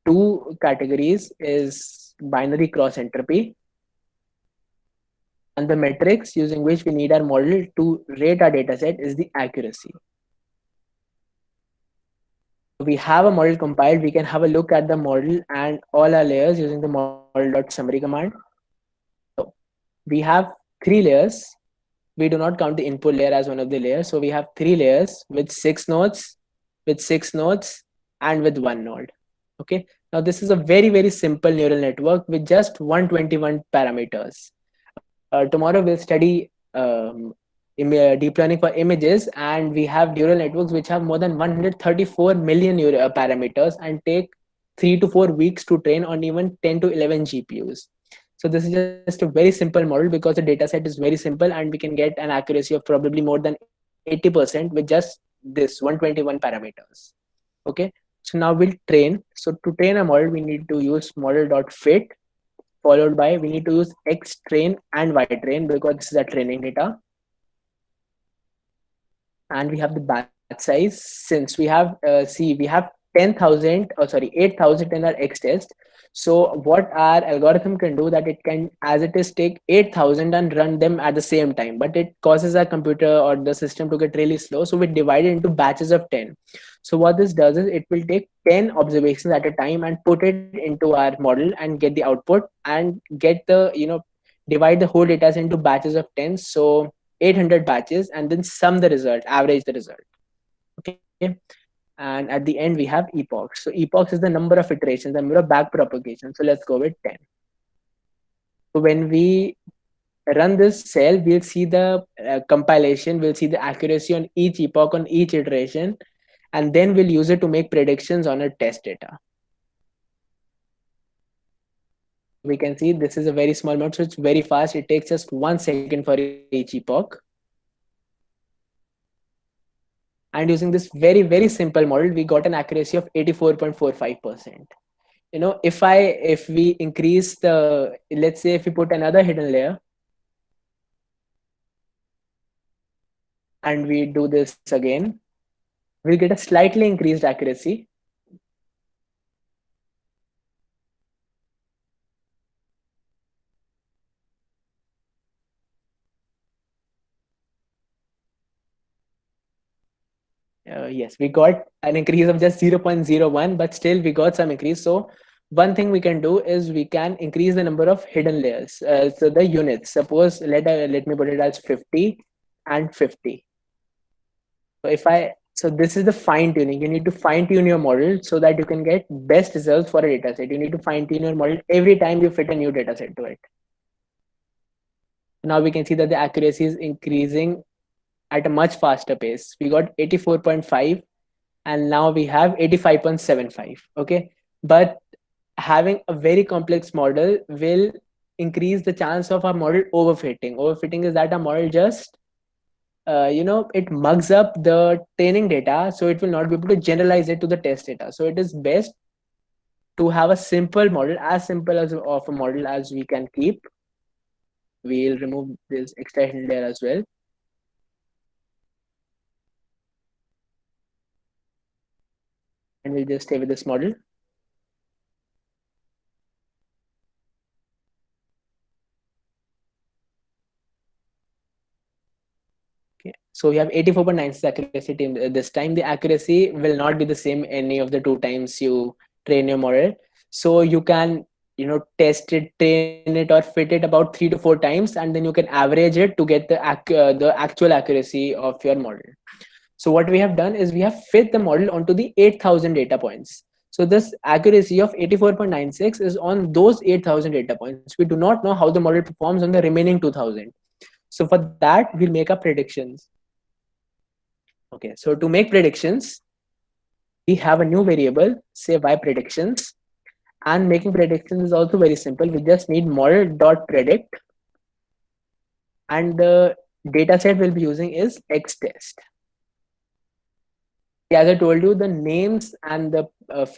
A: two categories is binary cross entropy, and the metrics using which we need our model to rate our dataset is the accuracy. We have a model compiled. We can have a look at the model and all our layers using the model.summary command. So we have 3 layers. We do not count the input layer as one of the layers. So we have 3 layers with 6 nodes, and with 1 node. Okay. Now this is a very simple neural network with just 121 parameters. Tomorrow we'll study deep learning for images, and we have neural networks which have more than 134 million parameters and take 3 to 4 weeks to train on even 10 to 11 GPUs. So this is just a very simple model because the data set is very simple and we can get an accuracy of probably more than 80% with just this 121 parameters. Okay, so now we'll train. So to train a model, we need to use model.fit, followed by we need to use xtrain and ytrain because this is a training data, and we have the batch size. Since we have we have 10,000 or sorry 8,000 in our X test. So what our algorithm can do that it can as it is take 8,000 and run them at the same time, but it causes our computer or the system to get really slow, so we divide it into batches of 10. So what this does is it will take 10 observations at a time and put it into our model and get the output and get the divide the whole data into batches of 10. So 800 batches, and then sum the result, average the result. Okay, and at the end we have epochs. So epochs is the number of iterations, the number of back propagation. So let's go with 10. So when we run this cell, we'll see the compilation, we'll see the accuracy on each epoch, on each iteration, and then we'll use it to make predictions on our test data. We can see this is a very small amount, so it's very fast. It takes just 1 second for each epoch. And using this very simple model, we got an accuracy of 84.45%. If we increase the, let's say if we put another hidden layer and we do this again, we'll get a slightly increased accuracy. Yes, we got an increase of just 0.01, but still we got some increase. So one thing we can do is we can increase the number of hidden layers. So the units, suppose let me put it as 50 and 50. So if I So this is the fine tuning. You need to fine tune your model so that you can get best results for a data set. You need to fine tune your model every time you fit a new data set to it. Now we can see that the accuracy is increasing at a much faster pace. We got 84.5 and now we have 85.75. Okay. But having a very complex model will increase the chance of our model overfitting. Overfitting is that a model just it mugs up the training data, so it will not be able to generalize it to the test data. So it is best to have a simple model, as simple as of a model as we can keep. We'll remove this extension there as well, and we'll just stay with this model. Okay, so we have 84.96 accuracy this time. The accuracy will not be the same any of the two times you train your model. So you can, test it, train it, or fit it about 3 to 4 times, and then you can average it to get the actual accuracy of your model. So what we have done is we have fit the model onto the 8,000 data points. So this accuracy of 84.96 is on those 8,000 data points. We do not know how the model performs on the remaining 2,000. So for that, we'll make up predictions. Okay, so to make predictions, we have a new variable, say y predictions. And making predictions is also very simple. We just need model.predict, and the data set we'll be using is xtest. As I told you, the names and the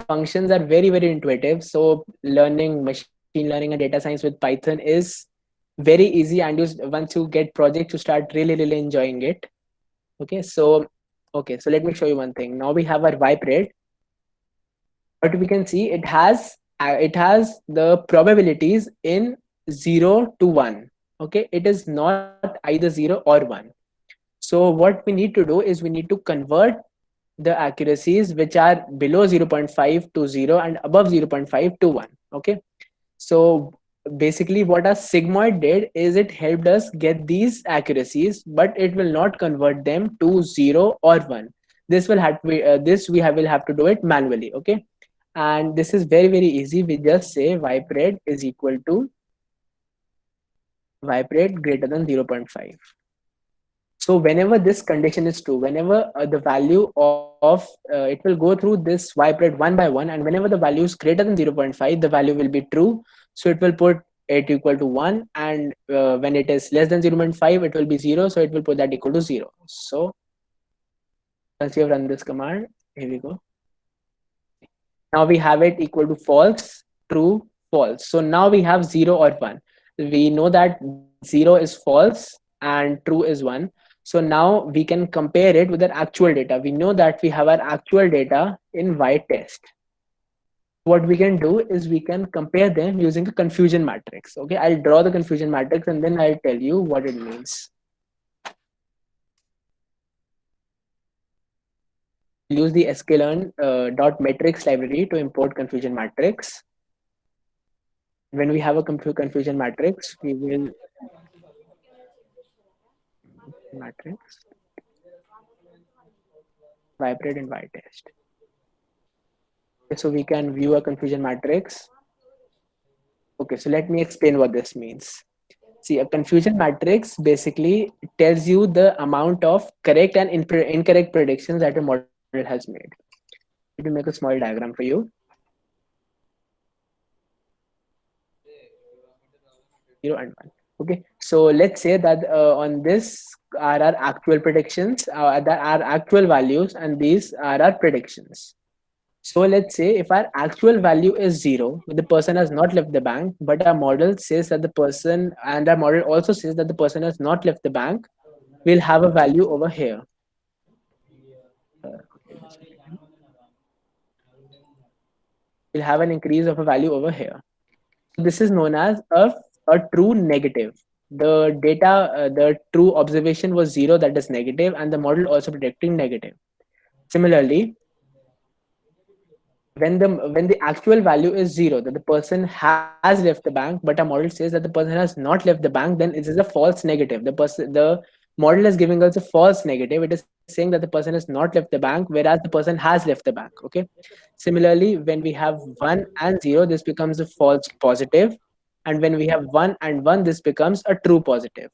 A: functions are very, very intuitive. So learning machine learning and data science with Python is very easy, and once you get projects, you start really, really enjoying it. Okay, so let me show you one thing. Now we have our ypred. But we can see it has the probabilities in 0 to 1. Okay, it is not either 0 or 1. So what we need to do is we need to convert the accuracies which are below 0.5 to 0 and above 0.5 to 1. Okay, so basically what our sigmoid did is it helped us get these accuracies, but it will not convert them to 0 or 1. This will have to be, will have to do it manually. Okay, and this is very, very easy. We just say ypred is equal to ypred greater than 0.5. So whenever this condition is true, whenever the value of it will go through this ypred one by one, and whenever the value is greater than 0.5, the value will be true. So it will put it equal to 1, and when it is less than 0.5, it will be 0. So it will put that equal to 0. So once you have run this command, here we go. Now we have it equal to false, true, false. So now we have 0 or 1. We know that 0 is false and true is 1. So now we can compare it with our actual data. We know that we have our actual data in y-test. What we can do is we can compare them using a confusion matrix. Okay, I'll draw the confusion matrix and then I'll tell you what it means. Use the sklearn .matrix library to import confusion matrix. When we have a confusion matrix, we will matrix ypred and y-test. So we can view a confusion matrix. Okay, so let me explain what this means. See, a confusion matrix basically tells you the amount of correct and incorrect predictions that a model has made. Let me make a small diagram for you. Zero and one. Okay, so let's say that on this are our actual predictions, that are actual values, and these are our predictions. So let's say if our actual value is 0, the person has not left the bank, but our model says that the person, and our model also says that the person has not left the bank, we'll have a value over here. We'll have an increase of a value over here. This is known as a true negative. The data, the true observation was 0, that is negative, and the model also predicting negative. Similarly, when the actual value is 0, that the person has left the bank, but a model says that the person has not left the bank, then it is a false negative. The model is giving us a false negative. It is saying that the person has not left the bank, whereas the person has left the bank. Okay. Similarly, when we have 1 and 0, this becomes a false positive, and when we have 1 and 1, this becomes a true positive.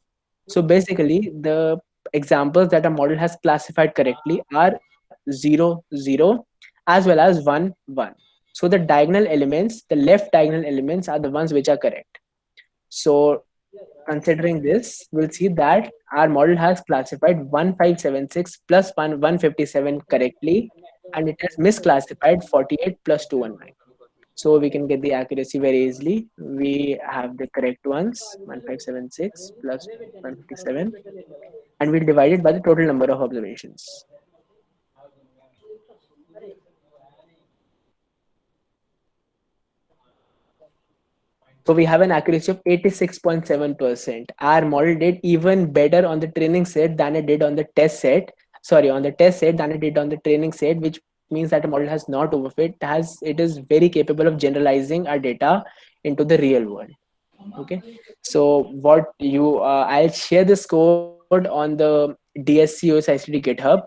A: So basically, the examples that a model has classified correctly are 0 0 as well as 1 1. So the diagonal elements, the left diagonal elements, are the ones which are correct. So considering this, we'll see that our model has classified 1576 plus 157 correctly, and it has misclassified 48 plus 219. So we can get the accuracy very easily. We have the correct ones, 1576 plus 157, and we'll divide it by the total number of observations. So we have an accuracy of 86.7%. Our model did even better on the training set than it did on the test set. Sorry, on the test set than it did on the training set, which means that the model has not overfit. It is very capable of generalizing our data into the real world. Okay. So what you I'll share this code on the DSC OSICD GitHub,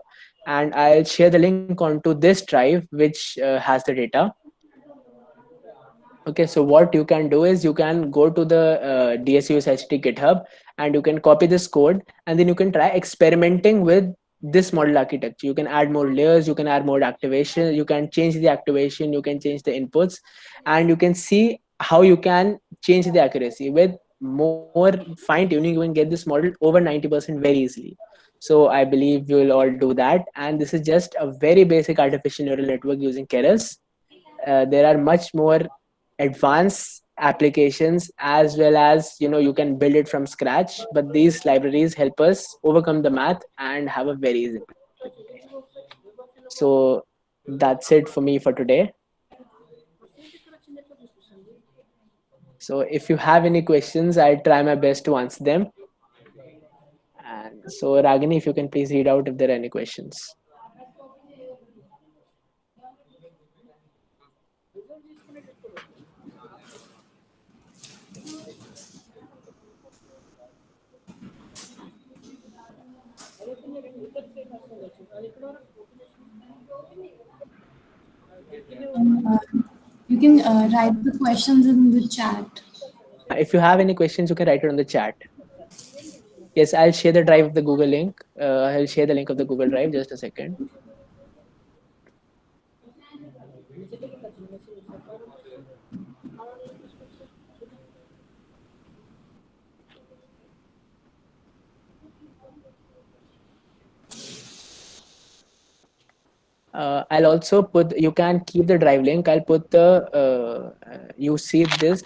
A: and I'll share the link onto this drive which has the data. Okay, so what you can do is you can go to the DSUSHT GitHub, and you can copy this code, and then you can try experimenting with this model architecture. You can add more layers, you can add more activation, you can change the activation, you can change the inputs, and you can see how you can change the accuracy. With more fine tuning, you can get this model over 90% very easily. So I believe we will all do that. And this is just a very basic artificial neural network using Keras. There are much more advanced applications, as well as you can build it from scratch, but these libraries help us overcome the math and have a very easy implementation. So that's it for me for today. So if you have any questions, I'll try my best to answer them. And so Ragini, if you can please read out if there are any questions.
B: Uh, you can write the questions in the chat.
A: If you have any questions, you can write it on the chat. Yes, I'll share the drive of the Google link. I'll share the link of the Google Drive. Just a second. I'll also put, you can keep the drive link. I'll put you see this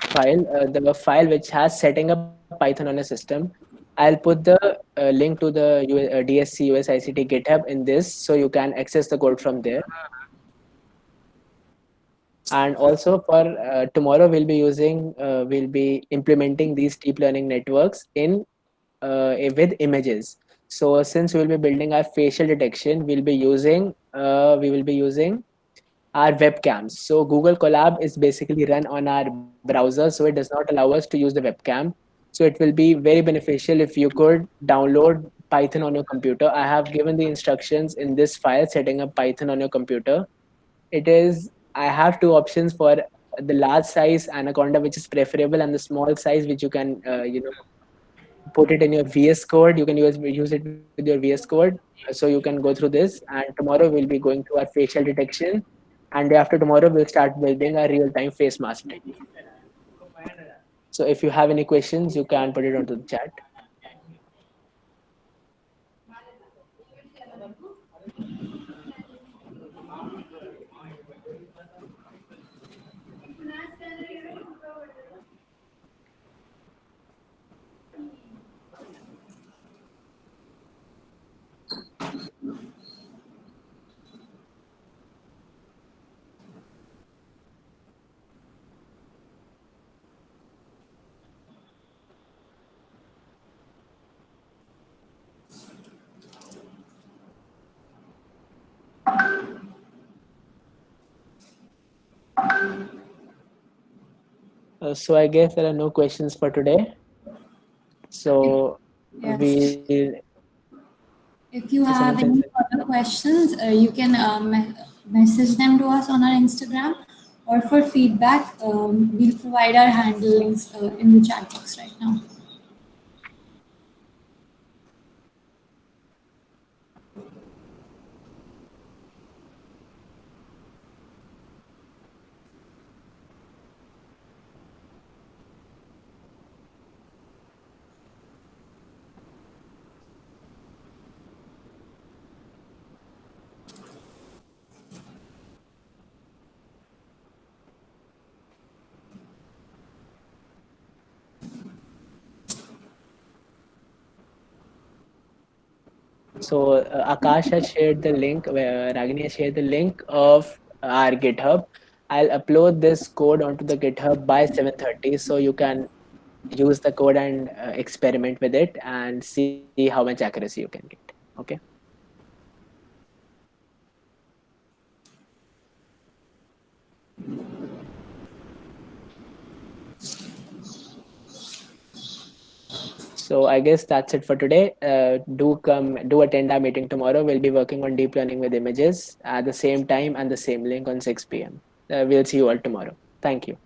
A: file, the file which has setting up Python on a system. I'll put the link to the DSC USICT GitHub in this, so you can access the code from there. And also for tomorrow, we'll be implementing these deep learning networks in with images. So since we'll be building our facial detection, we will be using our webcams. So Google Colab is basically run on our browser, so it does not allow us to use the webcam. So it will be very beneficial if you could download Python on your computer. I have given the instructions in this file setting up Python on your computer. It is, I have two options for the large size Anaconda, which is preferable, and the small size, which you can put it in your VS Code. You can use it with your VS Code. So you can go through this. And tomorrow we'll be going through our facial detection, and day after tomorrow we'll start building a real-time face mask technique. So if you have any questions, you can put it onto the chat. So I guess there are no questions for today. So
B: Yes. If you
A: So someone
B: have
A: can
B: any
A: say.
B: further questions, you can message them to us on our Instagram, or for feedback, we'll provide our handle links in the chat box right now.
A: So Akash has shared the link, where Ragini has shared the link of our GitHub. I'll upload this code onto the GitHub by 7:30, so you can use the code and experiment with it and see how much accuracy you can get. Okay. So I guess that's it for today. Do attend our meeting tomorrow. We'll be working on deep learning with images at the same time and the same link on 6 p.m. We'll see you all tomorrow. Thank you.